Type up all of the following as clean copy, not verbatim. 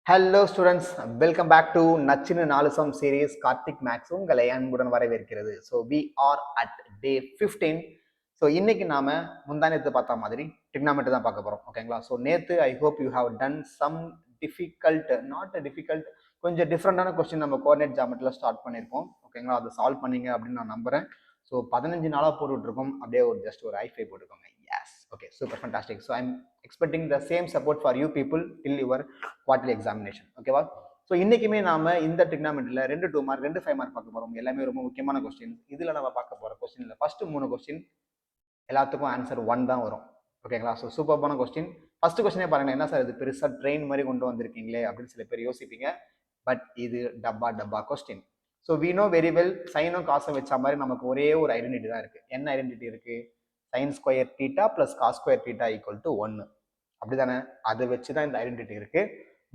Hello students, welcome back to நச்சினு நாலுசம் series. Karthik maths உங்களை அன்புடன் வரவேற்கிறது. So we are at day 15. So இன்னைக்கு நாம முந்தானத்து பார்த்த மாதிரி டிக்னாமெட்ரி தான் பார்க்க போறோம். ஓகேங்களா? ஸோ நேத்து I hope you have done some difficult கொஞ்சம் டிஃப்ரெண்டான கொஸ்டின் நம்ம கோஆர்டினேட் ஜாமெட்ரியில் ஸ்டார்ட் பண்ணியிருக்கோம். ஓகேங்களா? அதை சால்வ் பண்ணீங்க அப்படின்னு நான் நம்புறேன். ஸோ 15 நாளாக போட்டுட்ருக்கோம். அப்படியே ஜஸ்ட் ஒரு ஐஃபை போட்டுக்கோங்க. Yes, okay, super fantastic. So I'm expecting the same support for you people till your quarterly examination. ஓகேவா? ஸோ இன்னைக்குமே நாம இந்த டிக்னாமெட்ரியில் 2 2 மார்க் 2 5 மார்க் பார்க்க போறோம். எல்லாமே ரொம்ப முக்கியமான கொஸ்டின். இதுல நம்ம பார்க்க போற கொஸ்டின்ல ஃபர்ஸ்ட் 3 கொஸ்டின் எல்லாத்துக்கும் ஆன்சர் 1 தான் வரும். ஓகேங்களா? ஸோ சூப்பரான கொஸ்டின். ஃபர்ஸ்ட் கொஸ்டினே பாருங்க, என்ன சார் இது பெருசா ட்ரெயின் மாதிரி கொண்டு வந்திருக்கீங்களே அப்படின்னு சில பேர் யோசிப்பீங்க. பட் இது டப்பா question. So we know very well, சைனும் காசும் வச்ச மாதிரி நமக்கு ஒரே ஒரு ஐடென்டிட்டி தான் இருக்கு. என்ன ஐடென்டிட்டி இருக்கு? Sine square theta plus cos square theta equal to 1. அப்படிதானே? அதை வச்சு தான் இந்த ஐடென்டிட்டி இருக்கு.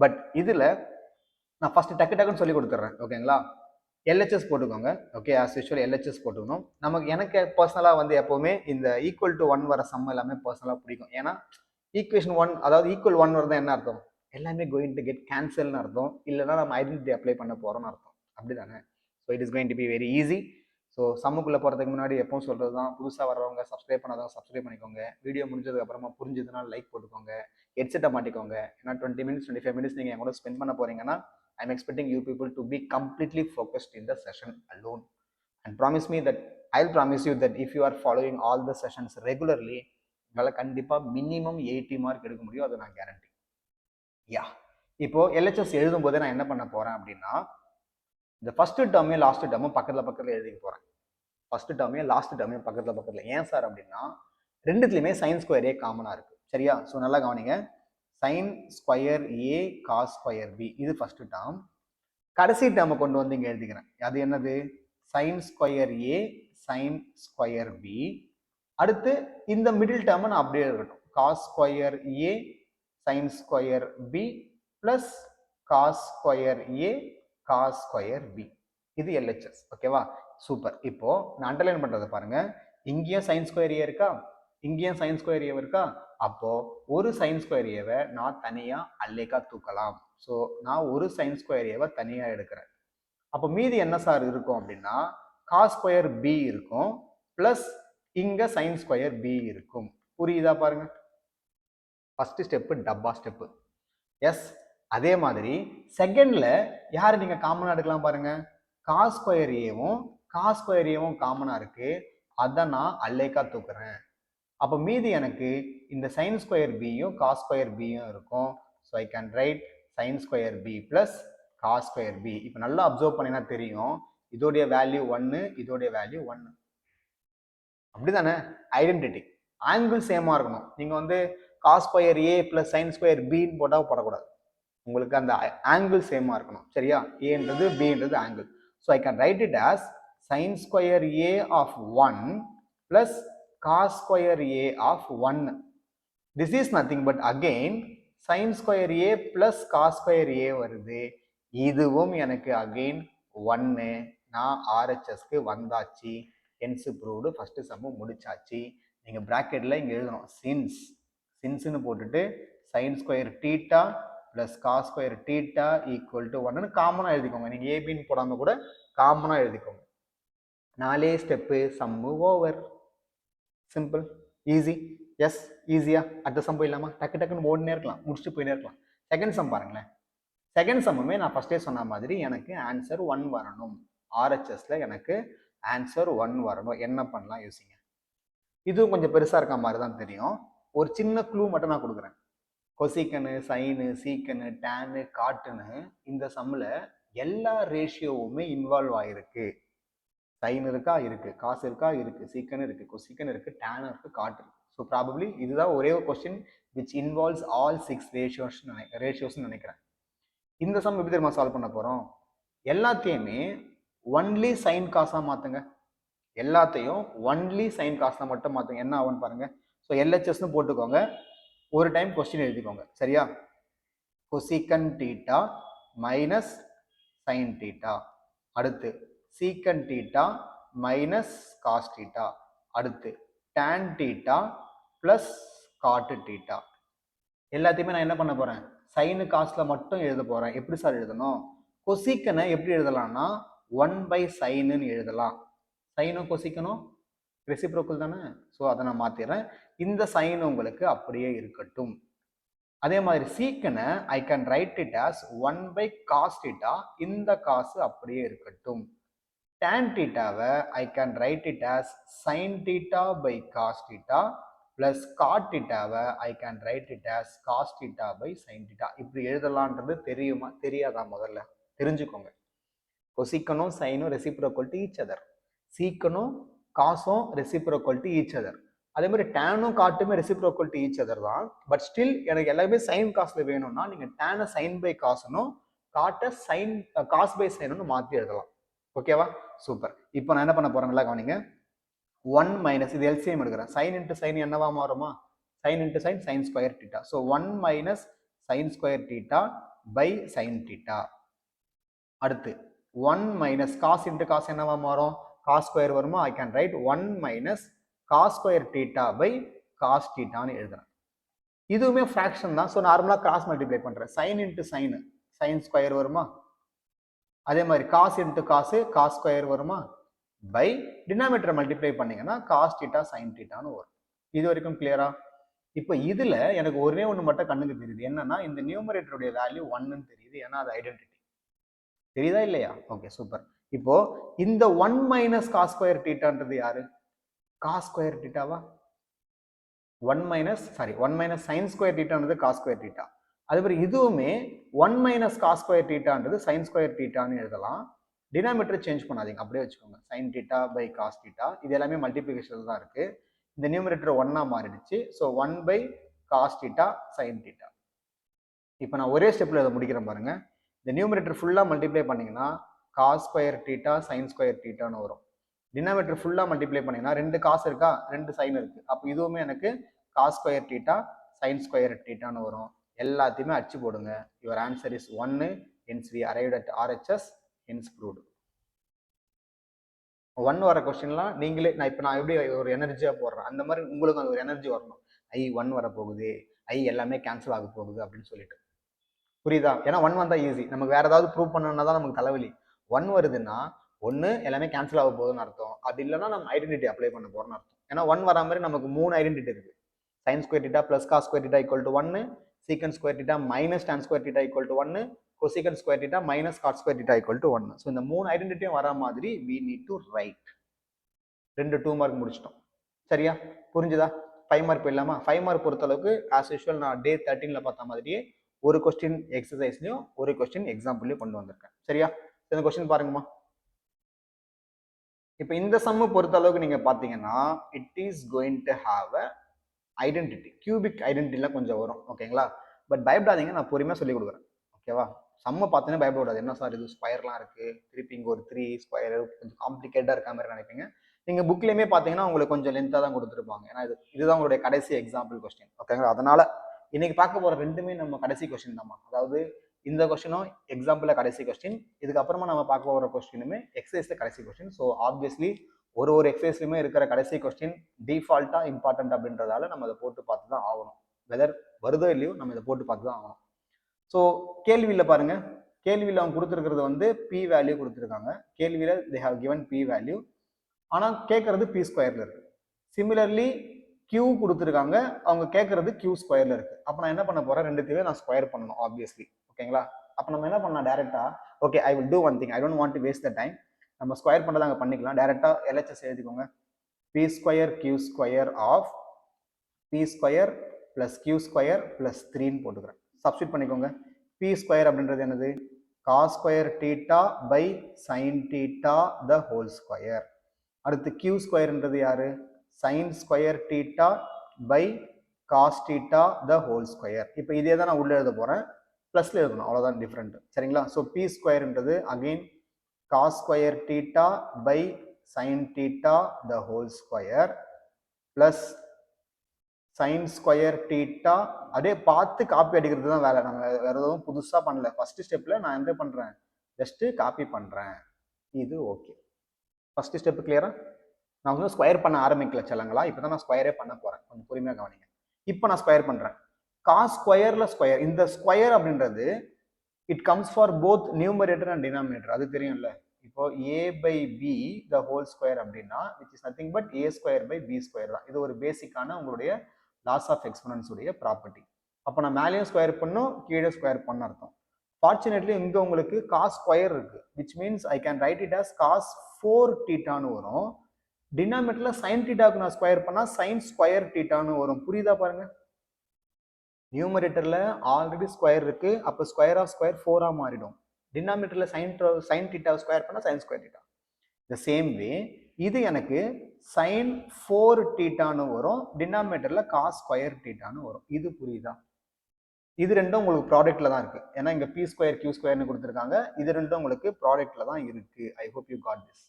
பட் இதுல நான் ஃபர்ஸ்ட் டக்குன்னு சொல்லி கொடுத்துட்றேன். ஓகேங்களா? எல்ஹெச்எஸ் போட்டுக்கோங்க. ஓகே, ஆஸ் யூஷுவல் எல்ஹெச்எஸ் போட்டுக்கணும். எனக்கு பர்சனலாக எப்போவுமே இந்த ஈக்குவல் டு 1 வர சம் எல்லாமே பர்சனலாக பிடிக்கும். ஏன்னா ஈக்குவேஷன் 1, அதாவது ஈக்குவல் 1 வரதான் என்ன அர்த்தம்? எல்லாமே கோயிங் டு கெட் கேன்சல்னு அர்த்தம். இல்லைன்னா நம்ம ஐடென்டிட்டி அப்ளை பண்ண போறோம்னு அர்த்தம். அப்படிதானே? So it is going to be very easy. So சம்முக்குள்ளே போகிறதுக்கு முன்னாடி எப்பவும் சொல்கிறது தான், புதுசாக வர்றவங்க சப்ஸ்கிரைப் பண்ணாதவங்க சப்ஸ்கிரைப் பண்ணிக்கோங்க. வீடியோ முடிஞ்சதுக்கு அப்புறமா புரிஞ்சதுன்னா லைக் போட்டுக்கோங்க. ஹெட்செட்டை மாட்டிக்கோங்க. ஏன்னா 20 மினிட்ஸ் 25 மினிட்ஸ் நீங்கள் என் கூட ஸ்பெண்ட் பண்ண போறீங்கன்னா I'm expecting you people to be completely focused in the session alone, and promise you that if you are following all the sessions regularly, உங்களால் கண்டிப்பாக மினிமம் 80 மார்க் எடுக்க முடியும். அதை நான் கேரண்டி. யா, இப்போ எல்ஹெச்எஸ் எழுதும் போதே நான் என்ன பண்ண போறேன் அப்படின்னா, இந்த ஃபர்ஸ்ட் டேர்மையும் லாஸ்ட் டேர்மும் பக்கத்தில் எழுதிக்க போறேன். ஃபர்ஸ்ட் டேர்மையும் லாஸ்ட் டேர்மையும் பக்கத்தில். ஏன் சார் அப்படின்னா, ரெண்டுத்துலையுமே சைன் ஸ்கொயரே காமனாக இருக்கு. சரியா? ஸோ நல்லா கவனிங்க. Sine square A cos square B, இது ஃபர்ஸ்ட் டேர்ம். கடைசி டேர்மை கொண்டு வந்து இங்கே எழுதிக்கிறேன். அது என்னது? Sine square A sine square B. அடுத்து இந்த மிடில் டேர்மை நான் அப்படியே இருக்கட்டும். Cos square A sine square B plus cos square A cos square B. இது எல்ஹெச்எஸ். ஓகேவா? சூப்பர். இப்போ நான் அண்டர்லைன் பண்றதை பாருங்க. இங்கேயும் சைன் ஸ்கொயர் ஏ இருக்கா, இங்கேயும் சைன் ஸ்கொயர் ஏ இருக்கா. அப்போ ஒரு சைன் ஸ்கொயர் ஏவை நான் தனியா அல்லேக்கா தூக்கலாம். ஸோ நான் ஒரு சைன் ஸ்கொயர் ஏவை தனியா எடுக்கிறேன். அப்போ மீதி என்ன சார் இருக்கும் அப்படின்னா, காஸ் ஸ்கொயர் பி இருக்கும் பிளஸ் இங்க சைன் ஸ்கொயர் பி இருக்கும். புரியுதா? பாருங்க, ஃபர்ஸ்ட் ஸ்டெப்பு டப்பா ஸ்டெப்பு. எஸ், அதே மாதிரி செகண்ட்ல யாரு நீங்க காமனா எடுக்கலாம் பாருங்க. காஸ் ஸ்கொயர் ஏவும் காமனா இருக்கு. அதை நான் அல்லேக்கா தூக்குறேன். அப்போ மீதி எனக்கு இந்த சைன் ஸ்கொயர் பியும் காஸ் ஸ்கொயர் பியும் இருக்கும். So I can write sine square B plus cos square B. இப்போ நல்லா அப்சர்வ் பண்ணினா தெரியும், இதோடைய வேல்யூ 1, இதோடைய வேல்யூ 1. அப்படிதானே? ஐடென்டிட்டி. ஆங்கிள் சேமா இருக்கணும். நீங்க cos square A plus sine square பின்னு போட்டா போடக்கூடாது. உங்களுக்கு அந்த ஆங்கிள் சேமா இருக்கணும். சரியா? ஏன்றது பின்றது angle. So I can write it as sine square A of 1 plus cos square a of 1. This is nothing but again sin square a plus cos square a வருது. இதுவும் எனக்கு again 1. நான் RHSக்கு வந்தாச்சு. hence proved. ஃபர்ஸ்ட் சம் முடிச்சாச்சு. நீங்க பிராக்கெட்ல இங்க எழுதணும் சின்ஸ்னு போட்டுட்டு sin square theta plus cos square theta equal to 1 காமனா எழுதிக்கோங்க. நீங்க ஏபின்னு போடாம கூட காமனா எழுதிக்கோங்க. 4 ஸ்டெப்பு, சம்மு ஓவர். Simple, easy. எஸ், ஈஸியா அடுத்த சம் போயிடலாமா? டக்குன்னு ஓடினே இருக்கலாம், முடிச்சுட்டு போயினே இருக்கலாம். செகண்ட் சம் பாருங்களேன். செகண்ட் சம்முமே நான் ஃபர்ஸ்டே சொன்ன மாதிரி எனக்கு ஆன்சர் 1 வரணும். ஆர்ஹெச்எஸ்ல எனக்கு ஆன்சர் 1 வரணும். என்ன பண்ணலாம் யோசிங்க. இதுவும் கொஞ்சம் பெருசா இருக்க மாதிரி தான் தெரியும். ஒரு சின்ன க்ளூ மட்டும் நான் கொடுக்குறேன். கொசிக்கனு, சைனு, சீக்கனு, டேனு, காட்டுன்னு இந்த சம்மில் எல்லா ரேஷியோவுமே இன்வால்வ் ஆயிருக்கு. சைன் இருக்கா? இருக்கு. காசு இருக்கா? இருக்கு. சீக்கன் இருக்கு, கொசிக்கன் இருக்கு, டேன் இருக்கு, காட் இருக்கு. ஸோ ப்ராபப்ளி இதுதான் ஒரே ஒரு கொஸ்டின் விச் இன்வால்வ்ஸ் ஆல் 6 ரேஷியோஸ்ன்னு நினைக்கிறேன். இந்த சம் எப்படி தெரியுமா சால்வ் பண்ண போறோம்? எல்லாத்தையுமே ஒன்லி சைன் காசா மாத்துங்க. எல்லாத்தையும் ஒன்லி சைன் காசா மட்டும் மாத்துங்க. என்ன ஆகும்னு பாருங்க. ஸோ எல்ஹெச்எஸ்னு போட்டுக்கோங்க. ஒரு டைம் கொஸ்டின் எழுதிக்கோங்க. சரியா? Cosecant theta minus sine theta. அடுத்து secant theta minus cos theta. அடுத்து tan theta plus cot theta. எல்லாத்தையுமே நான் என்ன பண்ண போறேன், சைனு காஸ்ட்ல மட்டும் எழுத போறேன். எப்படி சார் எழுதணும்? கொசிக்கனை எப்படி எழுதலாம்னா 1 சைனுன்னு எழுதலாம். சைனும் கொசிக்கனும் ரெசிப்ரோக்கல் தானே. ஸோ அதை நான் மாத்திடுறேன். இந்த சைன் உங்களுக்கு அப்படியே இருக்கட்டும். அதே மாதிரி சீக்கனை I can write it as 1 cos θ. இந்த காசு அப்படியே இருக்கட்டும். tan θவை I can write it as sin θ by cos θ plus cot θவை I can write it as cos θ by sin θ. இப்படி எழுதலான்றது தெரியுமா தெரியாதா? முதல்ல தெரிஞ்சுக்கோங்க. கொசிக்கனும் சைனும் ரெசிப்ரோக்கல் டு ஈச் அதர், சீக்கனும் காசும் ரெசிப்ரோக்கல் டு ஈச் அதர். அதே மாதிரி டேனும் காட்டுமே ரெசிப்ரோக்கல் டு ஈச் அதர் தான். பட் ஸ்டில் எனக்கு எல்லாமே சைன் காசுல வேணும்னா நீங்க டேனை சைன் பை காசுனும் காட்டை சைன் காஸ் பை சைனுன்னு மாற்றி எழுதலாம். ஓகேவா? சூப்பர். இப்போ நான் என்ன பண்ண போறேன், நல்லா கவனிங்க. 1 மைனஸ் இது எல்சிஎம் எடுக்கிறேன். சைன் இன்ட்டு சைன் என்னவா மாறுமா? Sine into sine sine square theta. So 1 minus sine square theta by sine theta. அடுத்து 1 மைனஸ் காஸ் இன்ட்டு காஸ் என்னவா மாறும்? காஸ் ஸ்கொயர் வருமா? I can write 1 minus cos square theta by cos தீட்டான்னு எழுதுறேன். இதுவுமே fraction தான். ஸோ நார்மலாக cross multiply பண்றேன். Sine into sine sine square வருமா? அதே மாதிரி cos into cos cos square வருமா? பை டினாமினேட்டரை மல்டிப்ளை பண்ணீங்கன்னா காஸ் தீட்டா சைன் தீட்டான்னு வரும். இது வரைக்கும் கிளியரா? இப்போ இதுல எனக்கு ஒரே ஒன்று மட்டும் கண்ணுக்கு தெரியுது. என்னன்னா இந்த நியூமரேட்டருடைய வேல்யூ 1ன்னு தெரியுது. ஏன்னா அது ஐடென்டிட்டி. தெரியுதா இல்லையா? Okay super. இப்போ இந்த 1 மைனஸ் காஸ் ஸ்கொயர் தீட்டான்றது யாரு? காஸ் ஸ்கொயர் தீட்டாவா? 1 மைனஸ் சைன் ஸ்கொயர் தீட்டான்றது காஸ் ஸ்கொயர் தீட்டா. அதே மாதிரி இதுவுமே 1 மைனஸ் காஸ் ஸ்கொயர் தீட்டான்றது சைன் ஸ்கொயர் தீட்டான்னு எழுதலாம். டினாமினேட்டர் சேஞ்ச் பண்ணாதீங்க, அப்படியே வச்சுக்கோங்க. Sine theta by cos theta. இது எல்லாமே மல்டிபிளிகேஷன் தான் இருக்கு. இந்த நியூமரேட்டர் 1ஆ மாறிடுச்சு. So 1 by cos theta sine theta. இப்போ நான் ஒரே ஸ்டெப்ல இதை முடிக்கிறேன் பாருங்க. இந்த நியூமரேட்டர் ஃபுல்லா மல்டிப்ளை பண்ணீங்கன்னா cos square theta sine square தீட்டான்னு வரும். டினாமினேட்டர் ஃபுல்லா மல்டிப்ளை பண்ணீங்கன்னா 2 காசு இருக்கா, 2 சைன் இருக்கு. அப்போ இதுவுமே எனக்கு cos square theta sine square தீட்டான்னு வரும். எல்லாத்தையுமே அடிச்சு போடுங்க. Your answer is 1. Hence we arrived at RHS. Hence proved. 1 வர கொஸ்டின்லாம் நீங்களே நான் எப்படி ஒரு எனர்ஜியா போடுறேன், அந்த மாதிரி உங்களுக்கு அந்த ஒரு எனர்ஜி வரணும். 1 வர போகுது, எல்லாமே கேன்சல் ஆக போகுது அப்படின்னு சொல்லிட்டு. புரியுதா? ஏன்னா 1 வந்தா ஈஸி. நமக்கு வேற ஏதாவது ப்ரூவ் பண்ணணும்னா தான் நமக்கு தலைவலி. 1 வருதுன்னா ஒன்று எல்லாமே கேன்சல் ஆக போகுதுன்னு அர்த்தம். அப்படி இல்லைன்னா நம்ம ஐடென்டிட்டி அப்ளை பண்ண போறோம்னு அர்த்தம். ஏன்னா 1 வரா மாதிரி நமக்கு 3 ஐடென்டிட்டி இருக்கு. Sine square theta plus cos square theta equal to 1, secant square theta minus tan square theta equal to 1, cosecant square theta minus cot square theta equal to 1. So இந்த 3 ஐடென்டிட்டியும் வரா மாதிரி we need to write. 2 mark முடிச்சிட்டோம். சரியா? புரிஞ்சுதா? 5 mark போயிடலாமா? 5 mark பொறுத்த அளவுக்கு as usual நான் டே 13ல பார்த்த மாதிரியே ஒரு கொஸ்டின் எக்ஸசைஸ்லயும் ஒரு கொஸ்டின் எக்ஸாம்பிள்லயும் கொண்டு வந்திருக்கேன். சரியா? இந்த கொஸ்டின் பாருங்கம்மா. இப்போ இந்த சம்மு பொறுத்த அளவுக்கு நீங்க பாத்தீங்கன்னா it is going to have a identity. Cubic ஐடென்டிட்டில கொஞ்சம் வரும். ஓகேங்களா? பட் பயப்படாதீங்க, நான் பொறுமையா சொல்லி கொடுக்குறேன். ஓகேவா? சம்ம பார்த்தீங்கன்னா பயப்படாது. என்ன சார் இது ஸ்கொயர்லாம் இருக்கு, திருப்பி இங்கே ஒரு 3 ஸ்கொயர் கொஞ்சம் காம்ப்ளிகேட்டா இருக்க மாதிரி நினைப்பீங்க. நீங்க புக்லயுமே பாத்தீங்கன்னா உங்களுக்கு கொஞ்சம் லென்த்தா தான் கொடுத்துருப்பாங்க. ஏன்னா இதுதான் உங்களுடைய கடைசி எக்ஸாம்பிள் கொஸ்டின். ஓகேங்களா? அதனால இன்னைக்கு பார்க்க போற ரெண்டுமே நம்ம கடைசி கொஸ்டின் தான். அதாவது இந்த கொஸ்டினும் எக்ஸாம்பிள்ல கடைசி கொஸ்டின், இதுக்கப்புறமா நம்ம பார்க்க போற கொஸ்டினுமே எக்ஸசைஸ்ல கடைசி கொஸ்டின். ஸோ ஆப்வியஸ்லி ஒரு எக்ஸசைஸ்லயுமே இருக்கிற கடைசி கொஸ்டின் டிஃபால்ட்டா இம்பார்ட்டன்ட் அப்படின்றதால நம்ம அதை போட்டு பார்த்து தான் ஆகணும். வெதர் வருதோ இல்லையோ நம்ம இதை போட்டு பார்த்து தான் ஆகணும். ஸோ கேள்வியில பாருங்க, கேள்வியில் அவங்க கொடுத்துருக்கிறது வந்து பி வேல்யூ கொடுத்துருக்காங்க. கேள்வியில they have given B value, ஆனால் கேட்கறது பி ஸ்கொயர்ல இருக்கு. சிமிலர்லி கியூ கொடுத்துருக்காங்க, அவங்க கேட்கறது கியூ ஸ்கொயர்ல இருக்கு. அப்போ நான் என்ன பண்ண போறேன், ரெண்டுத்தையுமே நான் ஸ்கொயர் பண்ணணும் ஆப்வியஸ்லி. ஓகேங்களா? அப்போ நம்ம என்ன பண்ணலாம், டேரக்டா okay I will do one thing, I don't want to waste the time. நம்ம ஸ்கொயர் பண்ணதை அங்கே பண்ணிக்கலாம். டேரக்டா எல்ஹெச்எஸ் எழுதிக்கோங்க. P square Q square of P square plus Q square பிளஸ் 3ன்னு போட்டுக்கிறேன். சப்ஸ்டியூட் பண்ணிக்கோங்க. பி ஸ்கொயர் அப்படின்றது என்னது, cos square theta by sine theta the whole square. அடுத்து கியூ ஸ்கொயர்ன்றது யாரு, sine square theta by cos theta the whole square. இப்போ இதே தான் நான் உள்ள எழுத போறேன், பிளஸ்ல எழுதணும், அவ்வளவுதான் டிஃபரெண்ட். சரிங்களா? ஸோ பி ஸ்கொயர்ன்றது again cos square theta by sine theta the whole square plus sine square theta. அப்படியே பார்த்து காப்பி அடிக்கிறது தான் வேலை, நம்ம வேற எதுவும் புதுசா பண்ணல. ஃபர்ஸ்ட் ஸ்டெப்ல நான் என்ன பண்றேன், ஜஸ்ட் காப்பி பண்றேன். இது ஓகே. ஃபர்ஸ்ட் ஸ்டெப் கிளியரா? நான் வந்து ஸ்கொயர் பண்ண ஆரம்பிக்கல செல்லங்களா, இப்பதான் நான் ஸ்கொயரே பண்ண போறேன். கொஞ்சம் பொறுமையா கவனிங்க. இப்போ நான் ஸ்கொயர் பண்றேன். காஸ் ஸ்கொயர்ல ஸ்கொயர், இந்த ஸ்கொயர் அப்படின்றது it comes for both numerator and denominator, அது தெரியும்ல. இப்போ a by B the whole square அப்படின்னா which is nothing but a square by B square தான். இது ஒரு பேசிக்கான உங்களுடைய லாஸ் ஆஃப் எக்ஸ்போனன்ஸ் உடைய ப்ராப்பர்ட்டி. அப்போ நான் மேலேயும் ஸ்கொயர் பண்ணும் கீழே ஸ்கொயர் பண்ண அர்த்தம். ஃபார்ச்சுனேட்லி இங்கே உங்களுக்கு காஸ் ஸ்கொயர் இருக்கு, which means I can write it as cos 4 தீட்டான்னு வரும். டினாமினேட்டர்ல சைன் தீட்டாவுக்கு நான் ஸ்கொயர் பண்ணா சைன் ஸ்கொயர் தீட்டான்னு வரும். புரியுதா பாருங்க. நியூமரேட்டர்ல ஆல்ரெடி ஸ்கொயர் இருக்கு, அப்போ ஸ்கொயர் ஆஃப் ஸ்கொயர் 4ஆ மாறிடும். டினாமினேட்டர்ல சைன் தீட்டா ஸ்கொயர் பண்ணா sign square theta. The same way இது எனக்கு சைன் 4 தீட்டான்னு வரும், டினாமினேட்டர்ல காஸ் ஸ்கொயர் தீட்டான்னு வரும். இது புரியுதா? இது ரெண்டும் உங்களுக்கு ப்ராடக்ட்ல தான் இருக்கு, ஏன்னா இங்க பி ஸ்கொயர் கியூ ஸ்கொயர்னு கொடுத்துருக்காங்க. இது ரெண்டும் உங்களுக்கு ப்ராடக்ட்ல தான் இருக்கு. I hope you got this.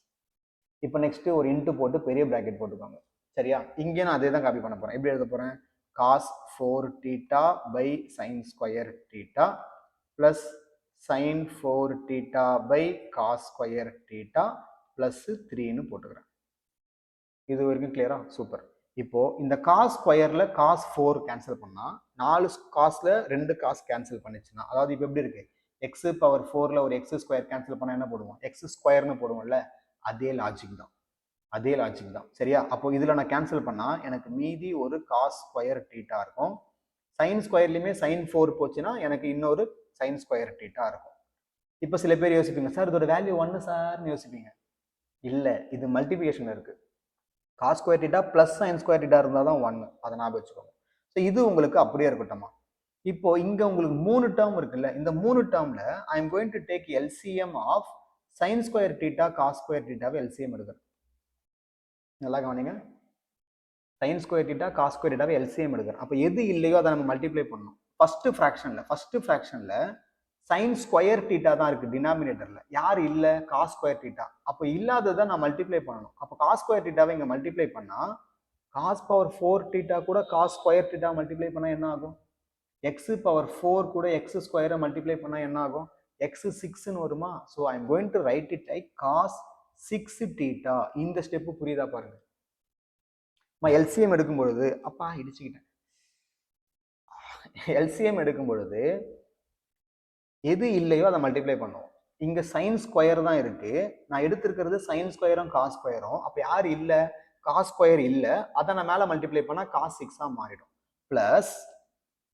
இப்போ நெக்ஸ்ட் ஒரு இன்ட்டு போட்டு பெரிய பிராக்கெட் போட்டுக்கோங்க. சரியா? இங்கே நான் அதே தான் காப்பி பண்ண போறேன். எப்படி எழுத போறேன்? cos 4 theta by sin square theta plus sin 4 theta by cos square theta plus 3ன்னு போட்டுக்கிறேன். இது வரைக்கும் கிளியரா? சூப்பர். இப்போ இந்த cos ஸ்கொயர்ல cos 4 கேன்சல் பண்ணா 4 காஸ்ல 2 காஸ் கேன்சல் பண்ணிச்சுன்னா, அதாவது இப்போ எப்படி இருக்கு, x பவர் 4ல ஒரு x ஸ்கொயர் கேன்சல் பண்ணா என்ன போடுவோம்? x ஸ்கொயர்னு போடுவோம்ல, அதே லாஜிக் தான், அதே லாஜிக் தான். சரியா? அப்போ இதுல நான் கேன்சல் பண்ணா எனக்கு மீதி ஒரு காஸ் ஸ்கொயர் தீட்டா இருக்கும். சைன் ஸ்கொயர்லயுமே சைன் 4 போச்சுன்னா எனக்கு இன்னொரு சைன் ஸ்கொயர் தீட்டா இருக்கும். இப்போ சில பேர் யோசிப்பீங்க, சார் இதோட வேல்யூ 1 சார்னு யோசிப்பீங்க. இல்ல, இது மல்டிபிகேஷன் இருக்கு. Cos square theta plus sine square theta இருந்தா தான் 1, அதை ஞாபகம் வச்சுக்கோங்க. ஸோ இது உங்களுக்கு அப்படியே இருக்கட்டுமா. இப்போ இங்க உங்களுக்கு 3 டேர்ம் இருக்குல்ல, இந்த 3 டேர்ம்ல I am going to take LCM of sine square theta cos square தீட்டாவை எல்சிஎம் எடுக்கிறேன். நல்லா கவனிங்க. Sine square theta cos square தீட்டாவை எல்சிஎம் எடுக்கிறேன். அப்போ எது இல்லையோ அதை நம்ம மல்டிப்ளை பண்ணணும். ஃபர்ஸ்ட் ஃப்ராக்ஷன்ல சைன் ஸ்கொயர் தீட்டா தான் இருக்கு டினாமினேட்டர்ல. யார் இல்ல? Cos square theta. அப்போ இல்லாததை நான் மல்டிப்ளை பண்ணணும். அப்போ காஸ் ஸ்கொயர் தீட்டாவை இங்க மல்டிப்ளை பண்ணா காஸ் பவர் 4 தீட்டா கூட காஸ் ஸ்கொயர் தீட்டா மல்டிப்ளை பண்ணா என்ன ஆகும்? எக்ஸ் பவர் 4 கூட எக்ஸ் ஸ்கொயரை மல்டிப்ளை பண்ணா என்ன ஆகும்? எக்ஸ் 6ன்னு வருமா? So I am going to write it like cos 6 theta. இந்த ஸ்டெப் புரியுதா பாருங்க. எல்சிஎம் எடுக்கும் பொழுது அப்பா இடிச்சுக்கிட்டேன். எல்சிஎம் எடுக்கும் பொழுது எது இல்லையோ அதை மல்டிப்ளை பண்ணுவோம். இங்க சைன் ஸ்கொயர் தான் இருக்கு, நான் எடுத்திருக்கிறது சைன் ஸ்கொயரும் காஸ் ஸ்கொயரும். அப்ப யார் இல்ல? காஸ் ஸ்கொயர் இல்ல, அதை நான் மேல மல்டிப்ளை பண்ணா காஸ் 6ஆ மாறிடும். பிளஸ்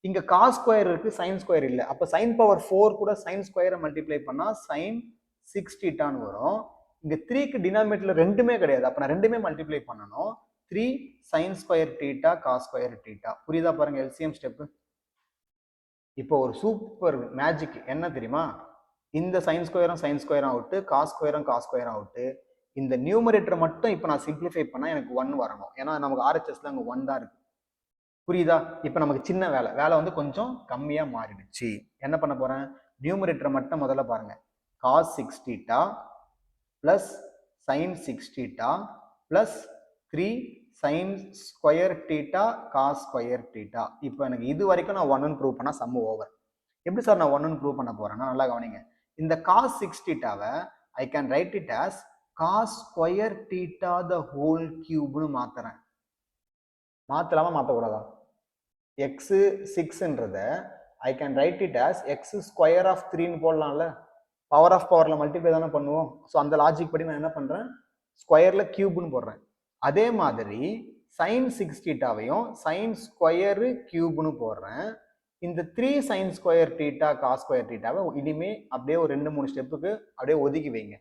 இங்க காஸ் ஸ்கொயர் இருக்கு, சைன் ஸ்கொயர் இல்ல, அப்ப சைன் பவர் 4 கூட சைன் ஸ்கொயரை மல்டிப்ளை பண்ணா சைன் 6 தீட்டான்னு வரும். இங்க 3க்கு டினாமினேட்டர்ல ரெண்டுமே கிடையாது, அப்ப நான் ரெண்டுமே மல்டிப்ளை பண்ணணும். 3 sin square theta cos square theta. புரியுதா பாருங்க எல்சிஎம் ஸ்டெப். இப்போ ஒரு சூப்பர் மேஜிக் என்ன தெரியுமா? இந்த சைன் ஸ்கொயரும் அவுட்டு, காஸ் ஸ்கொயரும் அவுட்டு. இந்த நியூமரேட்டர் மட்டும் இப்போ நான் சிம்பிளிஃபை பண்ணா எனக்கு 1 வரணும், ஏன்னா நமக்கு ஆர்ஹெச்எஸ்ல அங்க 1 தான் இருக்கு. புரியுதா? இப்போ நமக்கு சின்ன வேலை வந்து கொஞ்சம் கம்மியா மாறிடுச்சு. என்ன பண்ண போறேன்? நியூமரேட்டரை மட்டும் முதல்ல பாருங்க. Cos 6 theta plus sine 6 theta plus 3 sin square theta cos square theta. இப்போ எனக்கு இது வரைக்கும் நான் 1ன்னு ப்ரூவ் பண்ணா சம் ஓவர். எப்படி சார் நான் 1ன்னு ப்ரூவ் பண்ண போறேன்னா, நல்லா கவனிங்க. இந்த காஸ் 6 தீட்டாவை I can write it as cos square theta the whole கியூப்னு மாத்துறேன். மாத்தலாமா மாத்தக்கூடாதா? எக்ஸ் 6ன்றத I can write it as x square of 3ன்னு போடலாம்ல. பவர் ஆஃப் பவர்ல மல்டிப்ளை தானே பண்ணுவோம். ஸோ அந்த லாஜிக் படி நான் என்ன பண்றேன்? ஸ்கொயர்ல கியூப்னு போடுறேன். அதே மாதிரி சைன் 6 தீட்டாவையும் சைன் ஸ்கொயர் கியூப்னு போடுறேன். இந்த 3 sine square theta cos square தீட்டாவை இனிமே அப்படியே ஒரு 2-3 ஸ்டெப்புக்கு அப்படியே ஒதுக்கி வைங்க.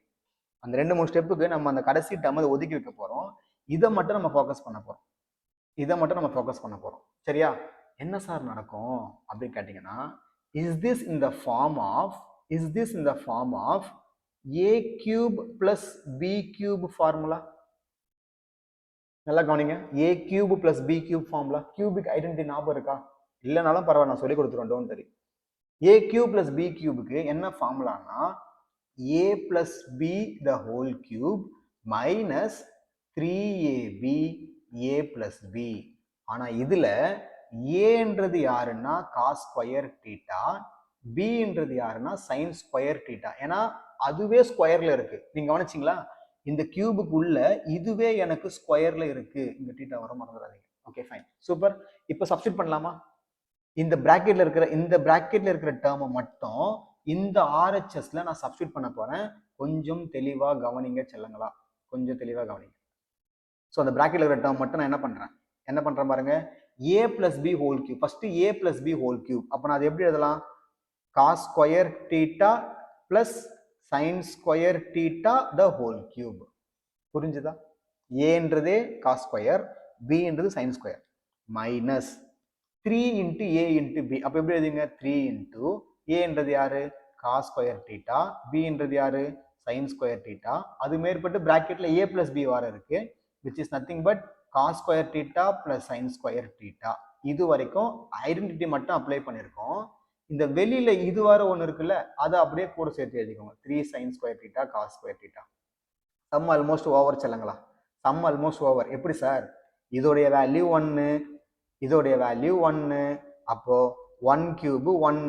அந்த 2-3 ஸ்டெப்புக்கு நம்ம அந்த கடைசி டேர்ம் ஒதுக்கி வைக்க போறோம். இதை மட்டும் நம்ம ஃபோக்கஸ் பண்ண போறோம். சரியா? என்ன சார் நடக்கும் அப்படின்னு கேட்டீங்கன்னா, is this in the form of a cube plus b cube formula. நல்லா கவனிங்க. a cube plus b cube formula. Cubic identity ஞாபகம் இருக்கா? இல்லைனாலும் பரவாயில்ல, நான் சொல்லி கொடுத்துருவேன், don't worry. a cube plus b கியூபுக்கு என்ன ஃபார்முலானா a plus b the whole cube minus 3ab a plus b. ஆனா இதுல ஏன்றது யாருன்னா காஸ் ஸ்கொயர் தீட்டா, பின்றது யாருன்னா சைன் ஸ்கொயர் தீட்டா. ஏன்னா அதுவே ஸ்கொயர்ல இருக்கு. நீங்க கவனிச்சிங்களா? இந்த கியூபுக்குள்ள இதுவே எனக்கு ஸ்கொயர்ல இருக்கு. இந்த தீட்டா வர மறந்துடாதீங்க. Okay fine, super. இப்போ சப்ஸ்டிட் பண்ணலாமா? இந்த பிராக்கெட்ல இருக்கிற டேர்மை மட்டும் இந்த ஆர்ஹெச்எஸ்ல நான் சப்ஸ்டியூட் பண்ண போறேன். கொஞ்சம் தெளிவா கவனிங்க செல்லுங்களா, கொஞ்சம் தெளிவா கவனிங்க. ஸோ அந்த பிராக்கெட்ல இருக்கிற டேர்ம் மட்டும் நான் என்ன பண்றேன் பாருங்க, a plus B whole cube. First a plus B whole cube. அப்போ நான் அது எப்படி எழுதலாம்? Cos square theta plus sine square theta the whole cube. புரிஞ்சுதா? ஏன்றதே காஸ் ஸ்கொயர், பின்றது sine square, minus 3 into A into B. அப்போ எப்படி எழுதுங்க? 3 இன்ட்டு ஏன்றது யாரு? காஸ் ஸ்கொயர் தீட்டா, பின்றது யாரு? Sine square theta. அது மேற்பட்டு பிராக்கெட்ல a பிளஸ் பி வர இருக்கு, which is nothing but cos square theta plus sine square theta. இது வரைக்கும் ஐடென்டிட்டி மட்டும் அப்ளை பண்ணியிருக்கோம். இந்த வெளியில இது வர ஒன்று இருக்குல்ல, அதை அப்படியே கூட சேர்த்து எழுதிக்கோங்க. 3 sine square theta cos square theta. Sum almost over செல்லுங்களா, சம் ஆல்மோஸ்ட் ஓவர். எப்படி சார்? இதோடைய வேல்யூ 1, இதோடைய வேல்யூ 1, அப்போ 1 கியூப் 1,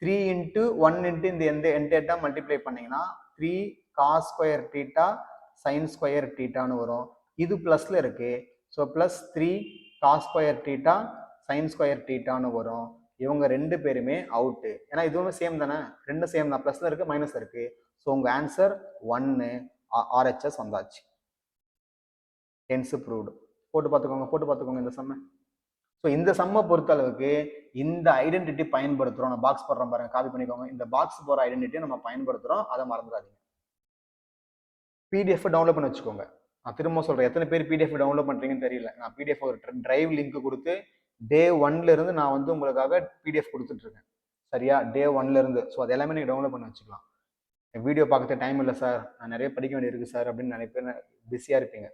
3 இன்ட்டு 1 இன்ட்டு இந்த என்டையர் டேர்ம் மல்டிப்ளை பண்ணீங்கன்னா 3 cos square theta sine square தீட்டான்னு வரும். இது பிளஸ்ல இருக்கு, so plus 3 cos square theta sine square தீட்டான்னு வரும். இவங்க ரெண்டு பேருமே அவுட்டு, ஏன்னா இதுவுமே சேம் தானே, ரெண்டும் சேம் தான். பிளஸ்ல இருக்கு மைனஸ் இருக்கு, ஸோ உங்க ஆன்சர் 1 ஆர்ஹெச்எஸ் வந்தாச்சு. Hence proved. போட்டு பார்த்துக்கோங்க இந்த சம்மை. ஸோ இந்த சம்மை பொறுத்த அளவுக்கு இந்த ஐடென்டிட்டி பயன்படுத்துறோம். நான் பாக்ஸ் போடுறேன் பாருங்க, காப்பி பண்ணிக்கோங்க. இந்த பாக்ஸ் போற ஐடென்டிட்டியை நம்ம பயன்படுத்துறோம், அதை மறந்துடாதீங்க. பிடிஎஃப் டவுன்லோட் பண்ணி வச்சுக்கோங்க. நான் திரும்ப சொல்றேன், எத்தனை பேர் பிடிஎஃப் டவுன்லோட் பண்றீங்கன்னு தெரியல. நான் பிடிஎஃப் ஒரு டிரைவ் லிங்க் கொடுத்து டே 1ல இருந்து நான் வந்து உங்களுக்காக பிடிஎஃப் கொடுத்துட்டு இருக்கேன். சரியா? டே 1ல இருந்து. ஸோ அது எல்லாமே நீங்க டவுன்லோட் பண்ணி வச்சுக்கலாம். வீடியோ பார்க்கறது டைம் இல்லை சார், நான் நிறைய படிக்க வேண்டியிருக்கு சார் அப்படின்னு நிறைய பேர் பிஸியா இருப்பீங்க.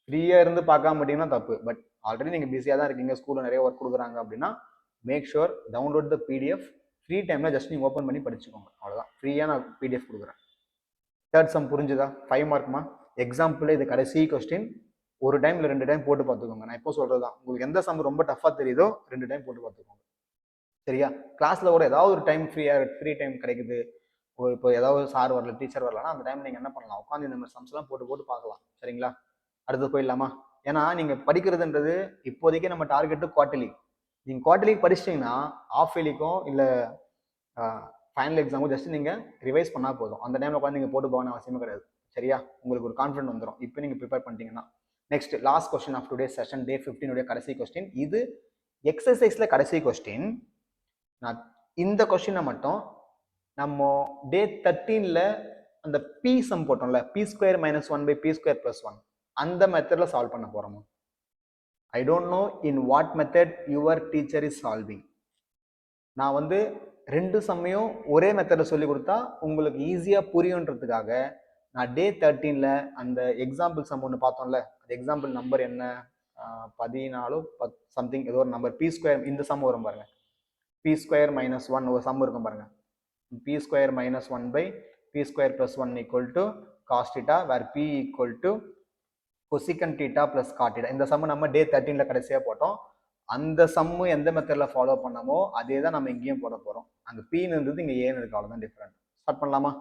ஃப்ரீயா இருந்து பார்க்காம மாட்டீங்கன்னா தப்பு. பட் ஆல்ரெடி நீங்க பிஸியா தான் இருக்கீங்க, ஸ்கூல்ல நிறைய ஒர்க் கொடுக்குறாங்க அப்படின்னா make sure download the PDF. Free டைம்ல ஜஸ்ட் நீங்க ஓப்பன் பண்ணி படிச்சுக்கோங்க, அவ்வளவுதான். ஃப்ரீயா நான் பிடிஎஃப் கொடுக்குறேன். தேர்ட் சம் புரிஞ்சுதா? 5 மார்க்மா. எக்ஸாம்பிள் இது கடைசி கொஸ்டின். ஒரு டைம்ல 2 டைம் போட்டு பார்த்துக்கோங்க. நான் இப்போ சொல்றதுதான், உங்களுக்கு எந்த சம் ரொம்ப டஃபா தெரியுதோ 2 டைம் போட்டு பார்த்துக்கோங்க. சரியா? கிளாஸ்ல கூட ஏதாவது ஒரு டைம் ஃப்ரீ டைம் கிடைக்குது, இப்போ ஏதாவது சார் வரல டீச்சர் வரலன்னா அந்த டைம் நீங்க என்ன பண்ணலாம், உட்காந்து இந்த மாதிரி சம்ஸ் எல்லாம் போட்டு பார்க்கலாம். சரிங்களா? அடுத்து போயிடலாமா? ஏன்னா நீங்க படிக்கிறதுன்றது இப்போதைக்கு நம்ம டார்கெட் குவார்டர்லி. நீங்க குவார்டர்லி படிச்சிட்டீங்கன்னா ஆஃப் இயர்லிக்கும் இல்ல ஃபைனல் எக்ஸாமும் ஜஸ்ட் நீங்க ரிவைஸ் பண்ணா போதும். அந்த டைம்ல உட்காந்து நீங்க போட்டு போகணும் அவசியமே கிடையாது. சரியா? உங்களுக்கு ஒரு கான்ஃபிடன்ட் வந்துடும் இப்போ நீங்க ப்ரிப்பேர் பண்ணிட்டீங்கன்னா. Next last question of today session, day 15 உடைய கடைசி கொஸ்டின். இது எக்ஸசைஸ்ல கடைசி கொஸ்டின். நான் இந்த கொஸ்டினை மட்டும் நம்ம டே 13ல அந்த பி சம் போட்டோம்ல, B square minus 1 by B square plus 1, அந்த மெத்தட்ல சால்வ் பண்ண போறோம். I don't know in what method your teacher is solving. நான் வந்து 2 சம்மையும் ஒரே மெத்தட்ல சொல்லி கொடுத்தா உங்களுக்கு ஈஸியா புரியுன்றதுக்காக நான் டே 13ல அந்த எக்ஸாம்பிள் சம் ஒன்று பார்த்தோம்ல, அந்த எக்ஸாம்பிள் நம்பர் என்ன, 14 சம்திங் ஏதோ ஒரு நம்பர், பி ஸ்கொயர், இந்த சம் வரும் பாருங்க, பி ஸ்கொயர் மைனஸ் 1 ஒரு சம் இருக்கும் பாருங்க, B square minus 1 by B square plus 1 equal to cos theta, where B equal to cosec theta plus cot theta. இந்த சம் நம்ம டே 13ல கடைசியா போட்டோம். அந்த சம்மு எந்த மெத்தட்ல ஃபாலோ பண்ணமோ அதே தான் நம்ம இங்கேயும் போட போறோம். அங்க பீன்னு இருந்தது, இங்க ஏன்னு இருக்கு, அவ்வளவுதான் டிஃபரெண்ட். ஸ்டார்ட் பண்ணலாமா?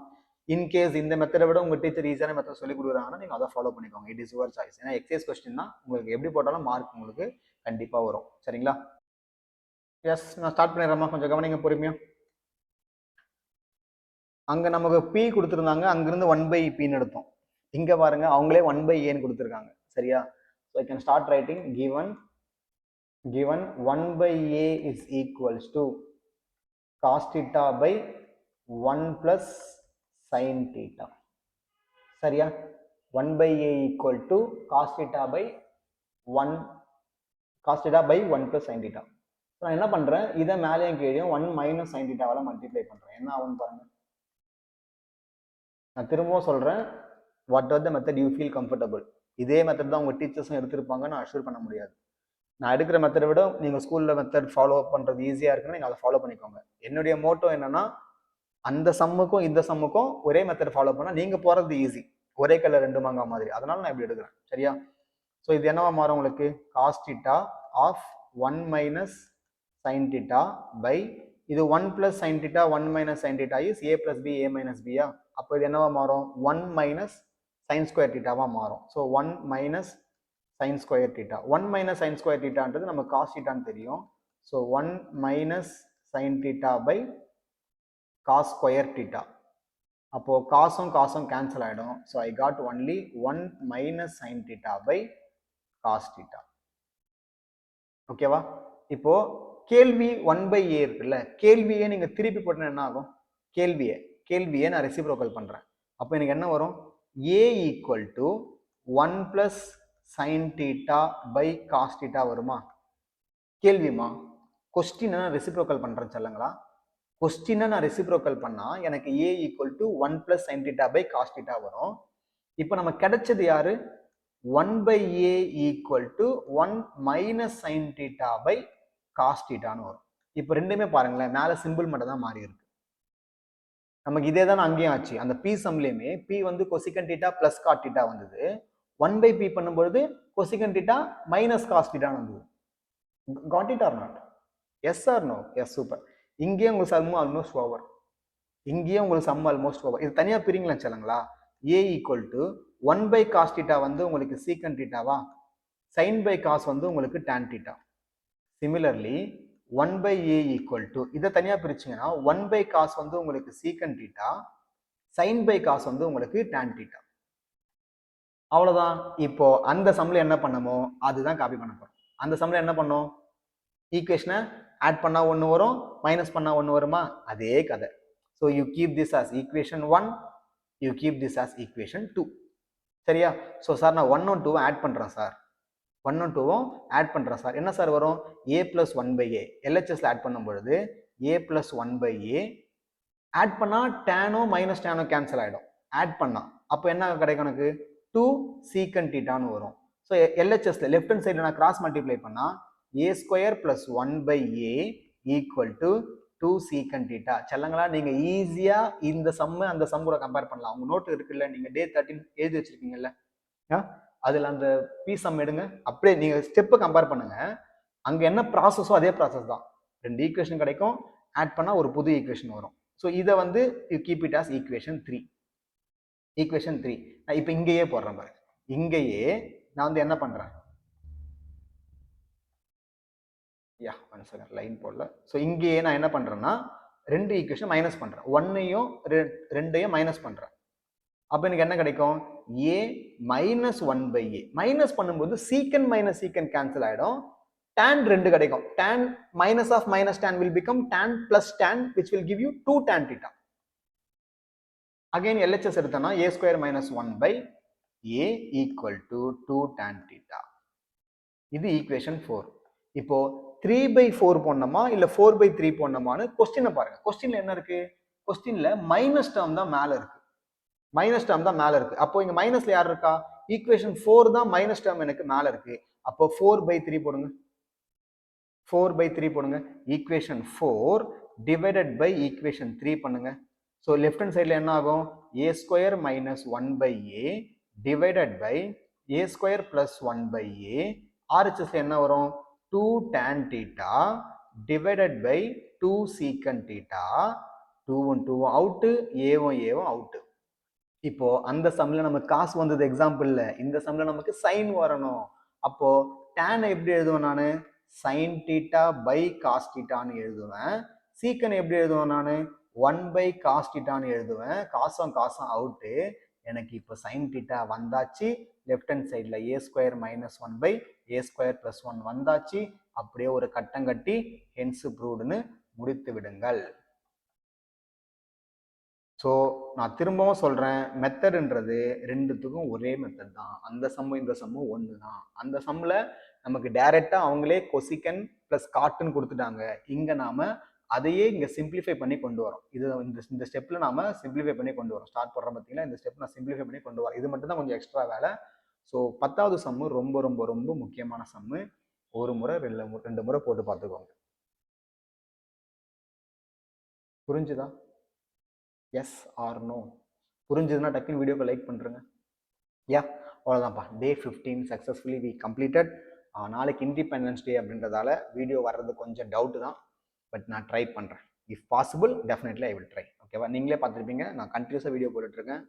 இன்கேஸ் இந்த மெத்தடை விட உங்க டீச்சர் ஈஸியான மெத்தட் சொல்லி கொடுக்குறாங்கன்னா நீங்க அதை ஃபாலோ பண்ணிக்கோங்க. It is your choice. ஏன்னா எக்ஸைஸ் கொஸ்டின் தான், உங்களுக்கு எப்படி போட்டாலும் மார்க் உங்களுக்கு கண்டிப்பா வரும். சரிங்களா? எஸ், நான் ஸ்டார்ட் பண்ணிடுறேம்மா, கொஞ்சம் கவனிங்க பொறுமையா. அங்க நமக்கு பி கொடுத்துருந்தாங்க, அங்கிருந்து 1 பை பின்னு எடுத்தோம். இங்க பாருங்க அவங்களே 1 பை ஏன்னு கொடுத்துருக்காங்க. சரியா? So I can start writing. given 1 by a is equals to cos theta by 1 plus sin theta. சரியா? 1 by a equal to cos theta by 1 plus sin theta. நான் என்ன பண்றேன், இதை மேலேயும் கீழேயும் 1 minus sin theta வால மல்டிப்ளை பண்றேன். என்ன ஆகும்னு பாருங்க. நான் திரும்பவும் சொல்றேன், what are the method you feel comfortable. இதே மெத்தட் தான் உங்க டீச்சர்ஸும் எடுத்திருப்பாங்க, நான் அஷ்யூர் பண்ண முடியாது. நான் எடுக்கிற மெத்தடை விட நீங்க ஸ்கூல்ல மெத்தட் ஃபாலோ பண்றது ஈஸியா இருக்குன்னு நீங்க அதை ஃபாலோ பண்ணிக்கோங்க. என்னுடைய மோட்டோ என்னன்னா, அந்த சம்முக்கும் இந்த சம்முக்கும் ஒரே மெத்தட் ஃபாலோ பண்ணா நீங்க போறது ஈஸி, ஒரே கல்ல 2 மாங்காய் மாதிரி. அதனால நான் இப்படி எடுக்கிறேன். சரியா? ஸோ இது என்னவா மாறும் உங்களுக்கு, cos theta of 1 minus sine theta by இது 1 plus sine theta 1 minus sine theta is A plus B A minus பியா. அப்போ இது என்னவா மாறும், 1 மைனஸ் சைன் ஸ்கொயர் தீட்டாவா மாறும். So 1 minus sine square theta, 1 minus sine square தீட்டான்றது நம்ம காஸ் தீட்டான்னு தெரியும். So 1 minus sine theta by cos square theta. அப்போ காசும் கேன்சல் ஆகிடும். So I got only 1 minus sine theta by cos theta. ஓகேவா? இப்போ கேள்வி 1/a இருக்குல்ல, கேள்வியே நீங்க திருப்பி போட்டா என்ன ஆகும்? கேள்வியை நான் ரெசிப்ரோக்கல் பண்றேன். அப்போ எனக்கு என்ன வரும்? a equal to 1 plus sine theta by cos theta வருமா? கேள்விமா, கொஸ்டினை நான் ரெசிப்ரோக்கல் பண்றேன் சொல்லுங்களா? கொஸ்டினை நான் ரெசிப்ரோக்கல் பண்ணா எனக்கு a equal to 1 plus sine theta by cos theta வரும். இப்போ நம்ம கிடைச்சது யாரு? 1/a equal to 1 minus sine theta by cos தீட்டான்னு வரும். இப்போ ரெண்டுமே பாருங்களேன், மேல சிம்பிள் மட்டும் தான் மாறி இருக்கு. நமக்கு இதே தான் அங்கேயும் ஆச்சு. அந்த பி சம்லயுமே பி வந்து cosecant theta plus cot theta வந்தது. 1/p பண்ணும்போது கொசிகன் தீட்டா மைனஸ் காஸ் தீட்டான்னு வந்தது. Got it or not? Yes or no? Yes, super. இங்கேயும் உங்களுக்கு சம் ஆல்மோஸ்ட் ஓவர். இது தனியா பிரிங்களா சொல்லுங்களா? a equal to 1/cos theta வந்து உங்களுக்கு சீக்கன் தீட்டாவா, sin by cos வந்து உங்களுக்கு tan theta. Similarly 1/a equal to, இதை தனியா பிரிச்சிங்கன்னா 1/cos வந்து உங்களுக்கு சீக்கன் தீட்டா, sin by cos வந்து உங்களுக்கு tan தீட்டா. அவ்வளவுதான். இப்போ அந்த சம்ல என்ன பண்ணமோ அதுதான் காப்பி பண்ண போறோம். அந்த சம்ல என்ன பண்ணோம்? ஈக்குவேஷனை ஆட் பண்ணா ஒன்று வரும், மைனஸ் பண்ணா ஒன்று வருமா? அதே கதை. So you keep this as equation 1, you keep this as equation 2. சரியா? ஸோ சார் நான் 1 2 ஆட் பண்ணுறேன் சார், 1 2 ஆட் பண்ணுறேன் சார். என்ன சார் வரும்? a + 1/a. எல்ஹெச்எஸ்ல ஆட் பண்ணும் பொழுது a + 1/a ஆட் பண்ணா டேனோ மைனஸ் டேனோ கேன்சல் ஆகிடும். ஆட் பண்ணா அப்போ என்ன கிடைக்கும்? எனக்கு 2 சீக்கன் தீட்டான்னு வரும். ஸோ எல்ஹெச்எஸ்ல லெஃப்ட் ஹேண்ட் சைடில் நான் கிராஸ் மல்டிப்ளை பண்ணா a² + 1/a ஈக்குவல் டு 2 சீக்கன் தீட்டா. செல்லங்களா, நீங்க ஈஸியா இந்த சம்மு அந்த சம் கூட கம்பேர் பண்ணலாம். உங்க நோட்டு இருக்குல்ல, நீங்க டே 13 எழுதி வச்சிருக்கீங்கல்ல, அதுல அந்த பி சம் எடுங்க, அப்படியே நீங்க ஸ்டெப்பை கம்பேர் பண்ணுங்க. அங்க என்ன ப்ராசஸோ அதே ப்ராசஸ் தான். 2 ஈக்குவேஷன் கிடைக்கும், ஆட் பண்ணா ஒரு புது ஈக்குவேஷன் வரும். ஸோ இதை வந்து you keep it as equation 3. Equation 3 நான் இப்போ இங்கேயே போடுறேன் பாருங்க. இங்கேயே நான் வந்து என்ன பண்றேன்? ஒன் செகண்ட், லைன் போடல. ஸோ இங்கேயே நான் என்ன பண்றேன்னா 2 ஈக்குவேஷன் மைனஸ் பண்றேன். 1ஐயும் 2ஐயும் மைனஸ் பண்றேன். அப்போ எனக்கு என்ன கிடைக்கும்? a minus 1/a. மைனஸ் பண்ணும்போது சீக்கன் மைனஸ் சீக்கன் கேன்சல் ஆயிடும். tan 2 கிடைக்கும். tan minus of minus tan will become tan plus tan, which will give you 2 tan theta. Again LHS எடுத்தனா a² minus 1/a equal to 2 tan theta. இது equation 4. இப்போ 3/4 போடணுமா இல்ல 4/3 போடணுமான்னு கொஸ்டினை பாருங்க. கொஸ்டின்ல என்ன இருக்கு? கொஸ்டின்ல மைனஸ் டேர்ம் தான் மேல இருக்கு. அப்போ இங்க மைனஸ்ல யார் இருக்கா? ஈக்குவேஷன் 4 தான் மைனஸ் டேர்ம் எனக்கு மேல இருக்கு. அப்போ 4/3 போடுங்க. 4/3 போடுங்க. ஈக்குவேஷன் 4 டிவைடட் பை ஈக்குவேஷன் 3 பண்ணுங்க. ஸோ லெஃப்ட் ஹேண்ட் சைடில் என்ன ஆகும்? a² minus 1/a divided by a² plus 1/a. RHS என்ன வரும்? 2 tan theta divided by 2 secant theta. 2 2 out, a1 out. இப்போ அந்த சம்ல நமக்கு காசு வந்தது எக்ஸாம்பிள்ல, இந்த சம்ல நமக்கு சைன் வரணும். அப்போ tan எப்படி எழுதுவேன்? நானு sin theta by cos theta ன்னு எழுதுவேன். சீக்கன் எப்படி எழுதுவேன்? நானு 1/cos theta ன்னு எழுதுவேன். காசும் அவுட்டு. எனக்கு இப்போ sin theta வந்தாச்சு. லெஃப்ட் ஹேண்ட் சைட்ல a² minus 1/a² plus 1 வந்தாச்சு. அப்படியே ஒரு கட்டம் கட்டி hence proved-ன்னு முடித்து விடுங்கள். ஸோ நான் திரும்பவும் சொல்றேன், மெத்தட்ன்றது ரெண்டுத்துக்கும் ஒரே மெத்தட் தான். அந்த சம்மு இந்த சம்மு ஒன்று தான். அந்த சம்மில் நமக்கு டைரக்டா அவங்களே கொசிக்கன் பிளஸ் காட்டுன்னு கொடுத்துட்டாங்க. இங்க நாம அதையே இங்க சிம்பிளிஃபை பண்ணி கொண்டு வரோம். இது இந்த ஸ்டெப்ல நாம சிம்பிளிஃபை பண்ணி கொண்டு வரோம். ஸ்டார்ட் பண்ணுறோம் பார்த்தீங்களா, இந்த ஸ்டெப் நான் சிம்பிளிஃபை பண்ணி கொண்டு வரேன். இது மட்டும் தான் கொஞ்சம் எக்ஸ்ட்ரா வேலை. ஸோ 10வது சம்மு ரொம்ப ரொம்ப ரொம்ப முக்கியமான சம்மு. ஒரு முறை 2 முறை போட்டு பார்த்துக்கோங்க. புரிஞ்சுதா? S or no? புரிஞ்சதுன்னா டக்குன்னு வீடியோக்கு லைக் பண்ணுறேங்க. அவ்வளோதான்ப்பா. டே 15 சக்ஸஸ்ஃபுல்லி வி கம்ப்ளீட்டட். நாளைக்கு இண்டிபெண்டன்ஸ் டே அப்படின்றதால வீடியோ வர்றது கொஞ்சம் டவுட்டு தான். பட் நான் ட்ரை பண்ணுறேன். If possible definitely I will try. ஓகேவா? நீங்களே பார்த்துருப்பீங்க, நான் கண்டினியூஸாக வீடியோ போட்டுட்ருக்கேன்.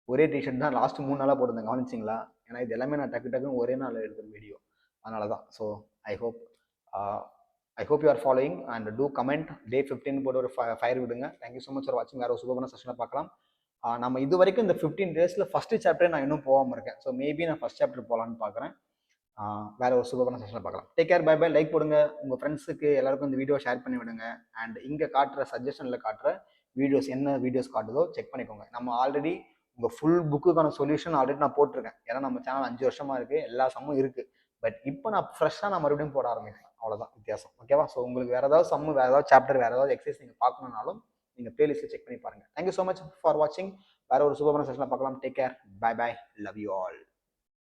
ஒரே டிஷர்ட் தான் லாஸ்ட் 3 நாளாக போட்டுருந்தேன், கவனிச்சிங்களா? ஏன்னா இது எல்லாமே நான் டக்குன்னு ஒரே நாள் எடுக்கிற வீடியோ, அதனால தான். So I hope I hope you are following and do comment. Day 15 போட்டு ஒரு ஃபயர் விடுங்க. தேங்க்யூ ஸோ மச் ஃபார் வாட்சிங். வேறு ஒரு சூப்பரான செஷனில் பார்க்கலாம். நம்ம இது வரைக்கும் இந்த 15 டேஸில் ஃபஸ்ட்டு சாப்டர் நான் இன்னும் போகாமல் இருக்கேன். ஸோ மேபி நான் ஃபஸ்ட் சாப்டர் போகலான்னு பார்க்குறேன். வேற ஒரு சூப்பரான செஷனில் பார்க்கலாம். Take care, bye bye. Like போடுங்க, உங்கள் ஃப்ரெண்ட்ஸுக்கு எல்லாருக்கும் இந்த வீடியோ ஷேர் பண்ணி விடுங்க. அண்ட் இங்கே காட்டுற சஜஷனில் காட்டுற வீடியோஸ் என்ன வீடியோஸ் காட்டுதோ செக் பண்ணிக்கோங்க. நம்ம ஆல்ரெடி உங்கள் ஃபுல் புக்குக்கான சொல்யூஷன் ஆல்ரெடி நான் போட்டிருக்கேன். ஏன்னா நம்ம சேனல் 5 வருஷமா இருக்குது, எல்லா சம்மும் இருக்குது. பட் இப்போ நான் ஃப்ரெஷ்ஷாக நான் மறுபடியும் போட ஆரம்பிக்கிறேன். அவ்வளோதான் வித்தியாசம். ஓகேவா? ஸோ உங்களுக்கு வேறு ஏதாவது சம்மு, வேறு ஏதாவது சாப்டர், வேறு ஏதாவது எக்ஸசைஸ் நீங்கள் பார்க்கணுன்னாலும் நீங்கள் பிளேலிஸ்ட்டை செக் பண்ணி பாருங்கள். தேங்க்யூ ஸோ மச் ஃபார் வாட்சிங். வேறு ஒரு சூப்பரான செஷனில் பார்க்கலாம். Take care, bye bye, love you all.